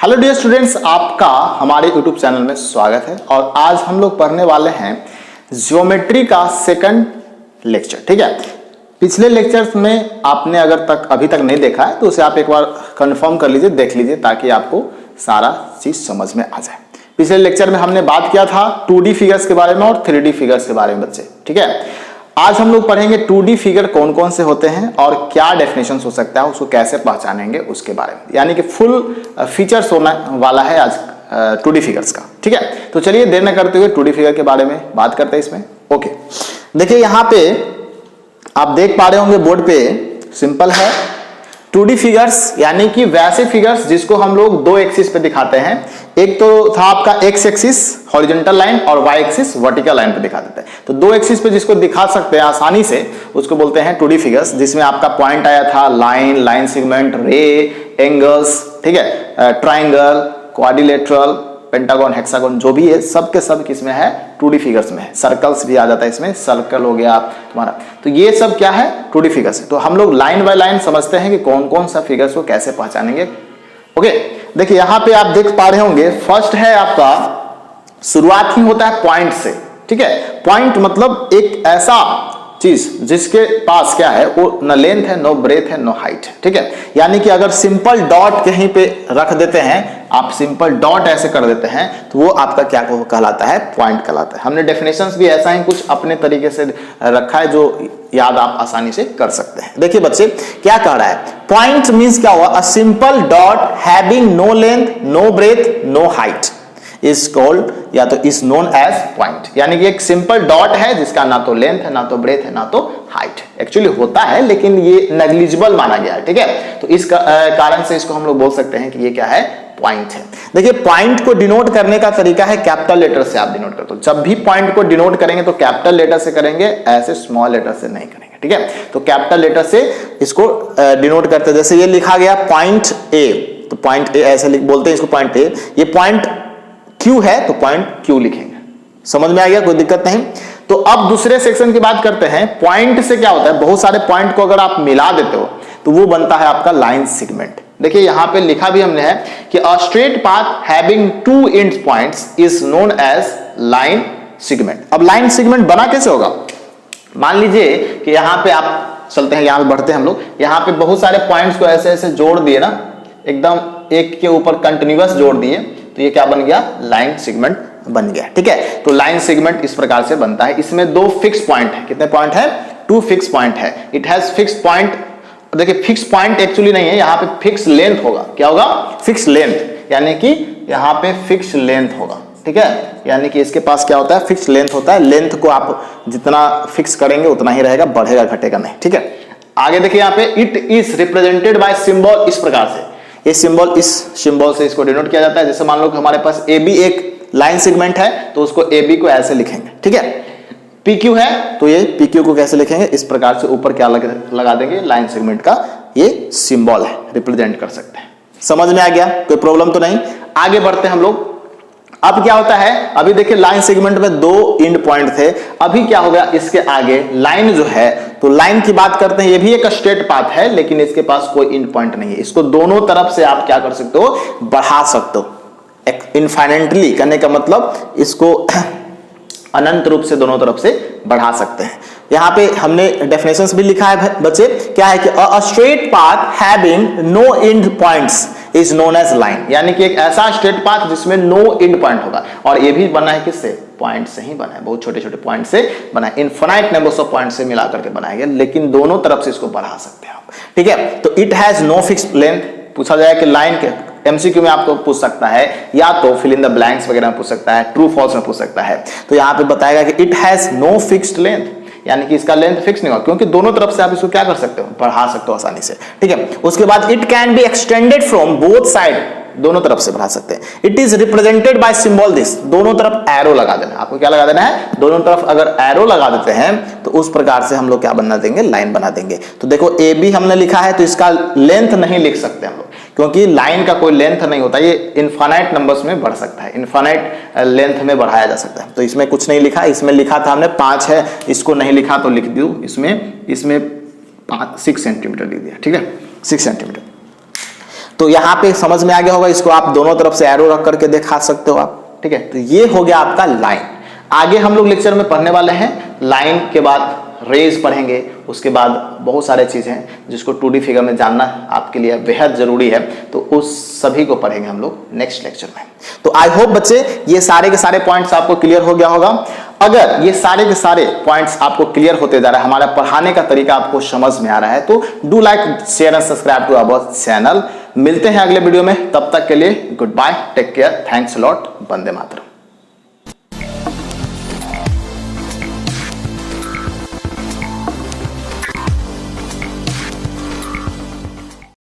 Hello dear students, आपका हमारे YouTube channel में स्वागत है। और आज हम लोग पढ़ने वाले हैं ज्योमेट्री का सेकंड लेक्चर। ठीक है, पिछले लेक्चर्स में आपने अगर अभी तक नहीं देखा है तो उसे आप एक बार कंफर्म कर लीजिए, देख लीजिए, ताकि आपको सारा चीज समझ में आ जाए। पिछले लेक्चर में हमने बात किया था 2D फिगर्स के बारे में और 3D फिगर्स के बारे में बच्चे। ठीक है, आज हम लोग पढ़ेंगे 2D फिगर कौन कौन से होते हैं और क्या डेफिनेशन हो सकता है, उसको कैसे पहचानेंगे उसके बारे में, यानी कि फुल फीचर्स होने वाला है आज 2D फिगर्स का। ठीक है, तो चलिए देर न करते हुए 2D फिगर के बारे में बात करते हैं इसमें। ओके, देखिए यहाँ पे आप देख पा रहे होंगे बोर्ड पे, सिंपल है 2D फिगर्स, यानी कि वैसे फिगर्स जिसको हम लोग दो एक्सिस पे दिखाते हैं। एक तो था आपका एक्स एक्सिस हॉरिजॉन्टल लाइन और वाई एक्सिस वर्टिकल लाइन पे दिखा देते हैं। तो दो एक्सिस पे जिसको दिखा सकते हैं आसानी से, उसको बोलते हैं 2D फिगर्स, जिसमें आपका पॉइंट आया था लाइन, लाइन सेगमेंट, रे, एंगल्स, ठीक है, ट्राइंगल, क्वाड्रिलेटरल, पेंटागन, हेक्सागन, जो भी है सब के सब किसमें है, 2D फिगर्स में है। सर्कल्स भी आ जाता है इसमें, सर्कल हो गया तुम्हारा। तो ये सब क्या है, 2D फिगर्स है। तो हम लोग लाइन बाय लाइन समझते हैं कि कौन कौन सा फिगर्स को कैसे पहचानेंगे। ओके, देखिए यहाँ पे आप देख पा रहे होंगे, फर्स्ट है आपका, शुरुआत ही होता है पॉइंट से। ठीक है, पॉइंट मतलब एक ऐसा चीज जिसके पास क्या है, वो न लेंथ है, नो ब्रेथ है, नो हाइट है। ठीक है, यानी कि अगर सिंपल डॉट कहीं पे रख देते हैं, आप सिंपल डॉट ऐसे कर देते हैं, तो वो आपका क्या कहलाता है, पॉइंट कहलाता है। हमने डेफिनेशंस भी ऐसा ही कुछ अपने तरीके से रखा है जो याद आप आसानी से कर सकते हैं। देखिए बच्चे क्या कह रहा है, पॉइंट मींस क्या हुआ, a simple dot having no length, no breath, no height is called, या तो इज नोन एज पॉइंट। यानी कि एक सिंपल डॉट है जिसका ना तो लेंथ है, ना तो ब्रेथ है, ना तो हाइट है। एक्चुअली होता है लेकिन ये नेग्लिजिबल माना गया है। ठीक है, तो इस कारण से इसको हम लोग बोल सकते हैं कि ये क्या है, पॉइंट है। देखिए पॉइंट को डिनोट करने का तरीका है कैपिटल लेटर से आप डिनोट करते हो। जब भी पॉइंट को डिनोट करेंगे तो कैपिटल लेटर से करेंगे, ऐसे स्मॉल लेटर से नहीं करेंगे। ठीक है, तो कैपिटल लेटर से इसको डिनोट करते हैं। जैसे ये लिखा गया पॉइंट ए, तो पॉइंट ए ऐसे बोलते हैं इसको, पॉइंट ए। ये पॉइंट क्यू है तो पॉइंट क्यू लिखेंगे। समझ में आ गया, कोई दिक्कत नहीं। तो अब दूसरे सेक्शन की बात करते हैं। पॉइंट से क्या होता है, बहुत सारे पॉइंट को अगर आप मिला देते हो तो वो बनता है आपका लाइन सेगमेंट। देखिए यहां पे लिखा भी हमने है कि a straight path having two end points is known as line segment. अब लाइन सेगमेंट बना कैसे होगा, मान लीजिए कि यहां पे आप चलते हैं, यहां पे बढ़ते हैं हम लोग, यहां पे बहुत सारे पॉइंट्स को ऐसे ऐसे जोड़ दिए ना, एकदम एक के ऊपर कंटिन्यूअस जोड़ दिए, तो ये क्या बन गया, लाइन सेगमेंट बन गया। ठीक है, तो लाइन सेगमेंट इस प्रकार से बनता है। इसमें दो फिक्स पॉइंट है। कितने पॉइंट है, 2 फिक्स पॉइंट है। It has fix point. देखिए फिक्स पॉइंट एक्चुअली नहीं है, यहाँ पे फिक्स लेंथ होगा। क्या होगा, फिक्स लेंथ, यानी कि यहाँ पे फिक्स लेंथ होगा। ठीक है, यानी कि इसके पास क्या होता है, फिक्स लेंथ होता है। लेंथ को आप जितना फिक्स करेंगे उतना ही रहेगा, बढ़ेगा घटेगा नहीं। ठीक है, आगे देखिए यहाँ पे it is represented by symbol, इस प्रकार से ये सिंबल, इस सिंबल से इसको डिनोट किया जाता है। जैसे मान लो कि हमारे पास ए बी एक लाइन सेगमेंट है, तो उसको ए बी को ऐसे लिखेंगे। ठीक है, पी क्यू है तो ये पी क्यू को कैसे लिखेंगे, इस प्रकार से ऊपर क्या लगा देंगे, लाइन सेगमेंट का ये सिंबल है, रिप्रेजेंट कर सकते हैं। समझ में आ गया, कोई प्रॉब्लम तो नहीं। आगे बढ़ते हैं हम लोग। अब क्या होता है, अभी देखिए लाइन सेगमेंट में दो एंड पॉइंट थे, अभी क्या हो गया, इसके आगे लाइन जो है, तो लाइन की बात करते हैं। ये भी एक स्ट्रेट पाथ है लेकिन इसके पास कोई एंड पॉइंट नहीं है। इसको दोनों तरफ से आप क्या कर सकते हो, बढ़ा सकते हो। इनफाइनाइटली करने का मतलब इसको अनंत रूप से दोनों तरफ से बढ़ा सकते हैं। यहां पे हमने डेफिनेशंस भी लिखा है बच्चे, क्या है कि a straight path having no end points is known as line. यानी कि एक ऐसा स्ट्रेट पाथ जिसमें नो एंड पॉइंट होगा, और ये भी बना है किससे, पॉइंट से ही बना है, बहुत छोटे छोटे पॉइंट से बना है, इनफिनाइट नंबर्स ऑफ पॉइंट से मिला करके बनाया गया, लेकिन दोनों तरफ से इसको बढ़ा सकते हैं आप। ठीक है, तो it has no fix length. पूछा जाए कि लाइन के एमसीक्यू में आपको पूछ सकता है, या तो फिल इन द ब्लैंक्स वगैरह में पूछ सकता है, ट्रू फॉल्स में पूछ सकता है। तो यहां पे बताएगा कि it has no fixed length, यानी कि इसका लेंथ फिक्स नहीं होगा, क्योंकि दोनों तरफ से आप इसको क्या कर सकते हो, बढ़ा सकते हो आसानी से। ठीक है, उसके बाद it can be extended from both side, दोनों तरफ से बढ़ा सकते हैं। It is represented by symbol this, दोनों तरफ एरो लगा देना। आपको क्या लगा देना है, दोनों तरफ अगर एरो लगा देते हैं तो उस प्रकार से हम लोग क्या बना देंगे, लाइन बना देंगे। तो देखो ए बी हमने लिखा है, तो इसका लेंथ नहीं लिख सकते हम लोग, क्योंकि लाइन का कोई लेंथ नहीं होता, ये इनफाइनाइट नंबर्स में बढ़ सकता है, इनफाइनाइट लेंथ में बढ़ाया जा सकता है। तो इसमें कुछ नहीं लिखा, इसमें लिखा था हमने 5 है, इसको नहीं लिखा तो लिख दूं, इसमें 6 सेंटीमीटर लिख दिया। ठीक है, 6 सेंटीमीटर। तो यहाँ पे समझ में आ गया होगा, इसको आप दोनों तरफ से एरो रख करके दिखा सकते हो आप, ठीक है। तो ये हो गया आपका लाइन। आगे हम लोग लेक्चर में पढ़ने वाले हैं लाइन के बाद रेज पढ़ेंगे, उसके बाद बहुत सारे चीजें हैं जिसको 2D फिगर में जानना आपके लिए बेहद जरूरी है, तो उस सभी को पढ़ेंगे हम लोग नेक्स्ट लेक्चर में। तो आई होप बच्चे ये सारे के सारे पॉइंट्स आपको क्लियर हो गया होगा। अगर ये सारे के सारे पॉइंट्स आपको क्लियर होते जा रहा है, हमारा पढ़ाने का तरीका आपको समझ में आ रहा है, तो do like share and subscribe to our channel. मिलते हैं अगले वीडियो में, तब तक के लिए good bye, take care, thanks a lot, वंदे मातरम।